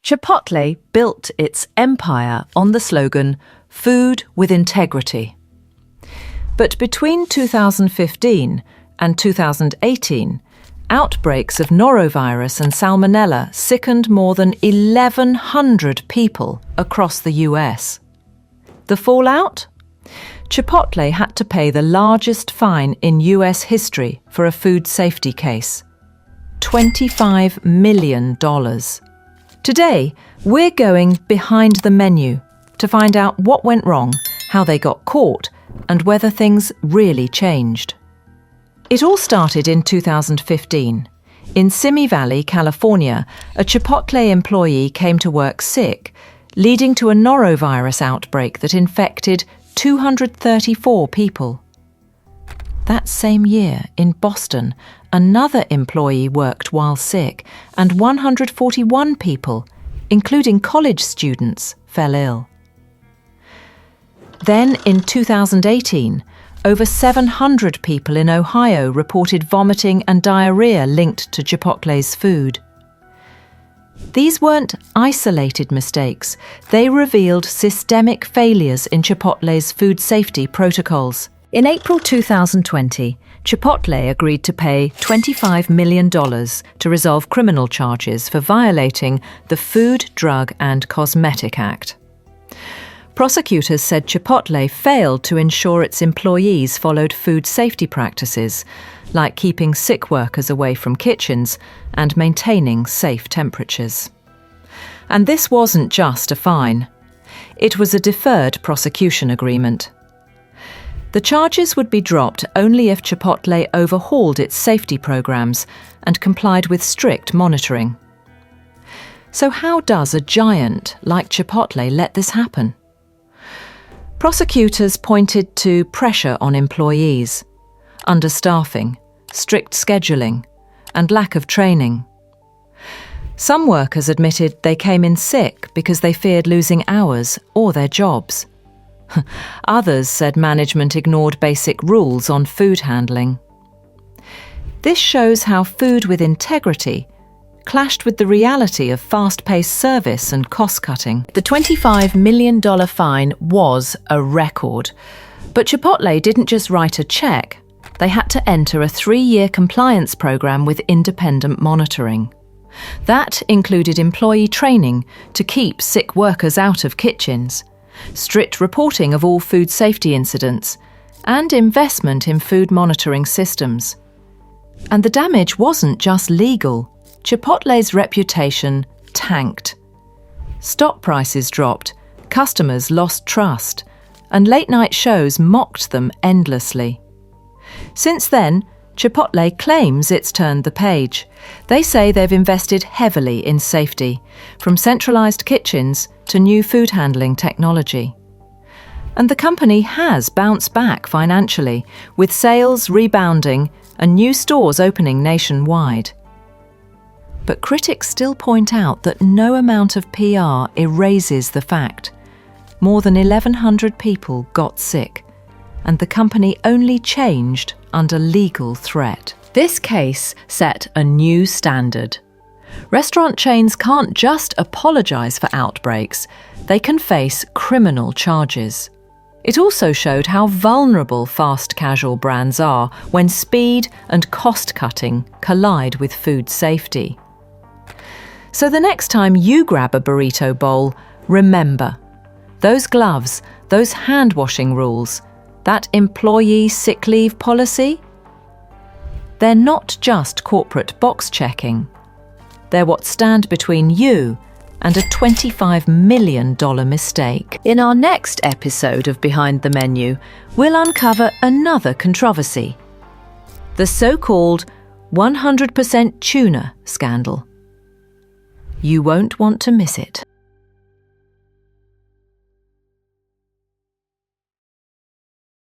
Chipotle built its empire on the slogan, "Food with Integrity." But between 2015 and 2018, outbreaks of norovirus and Salmonella sickened more than 1,100 people across the US. The fallout? Chipotle had to pay the largest fine in US history for a food safety case, $25 million. Today, we're going behind the menu to find out what went wrong, how they got caught, and whether things really changed. It all started in 2015. In Simi Valley, California, a Chipotle employee came to work sick, leading to a norovirus outbreak that infected 234 people. That same year, in Boston, another employee worked while sick, and 141 people, including college students, fell ill. Then, in 2018, over 700 people in Ohio reported vomiting and diarrhea linked to Chipotle's food. These weren't isolated mistakes. They revealed systemic failures in Chipotle's food safety protocols. In April 2020, Chipotle agreed to pay $25 million to resolve criminal charges for violating the Food, Drug and Cosmetic Act. Prosecutors said Chipotle failed to ensure its employees followed food safety practices, like keeping sick workers away from kitchens and maintaining safe temperatures. And this wasn't just a fine. It was a deferred prosecution agreement. The charges would be dropped only if Chipotle overhauled its safety programs and complied with strict monitoring. So how does a giant like Chipotle let this happen? Prosecutors pointed to pressure on employees, understaffing, strict scheduling, and lack of training. Some workers admitted they came in sick because they feared losing hours or their jobs. Others said management ignored basic rules on food handling. This shows how food with integrity clashed with the reality of fast-paced service and cost-cutting. The $25 million fine was a record, but Chipotle didn't just write a check. They had to enter a 3-year compliance program with independent monitoring. That included employee training to keep sick workers out of kitchens, strict reporting of all food safety incidents, and investment in food monitoring systems. And the damage wasn't just legal. Chipotle's reputation tanked. Stock prices dropped, customers lost trust, and late-night shows mocked them endlessly. Since then, Chipotle claims it's turned the page. They say they've invested heavily in safety, from centralized kitchens to new food handling technology. And the company has bounced back financially, with sales rebounding and new stores opening nationwide. But critics still point out that no amount of PR erases the fact. More than 1,100 people got sick, and the company only changed under legal threat. This case set a new standard. Restaurant chains can't just apologize for outbreaks, they can face criminal charges. It also showed how vulnerable fast casual brands are when speed and cost-cutting collide with food safety. So the next time you grab a burrito bowl, remember, those gloves, those hand-washing rules, that employee sick leave policy, they're not just corporate box checking. They're what stand between you and a $25 million mistake. In our next episode of Behind the Menu, we'll uncover another controversy, the so-called 100% tuna scandal. You won't want to miss it.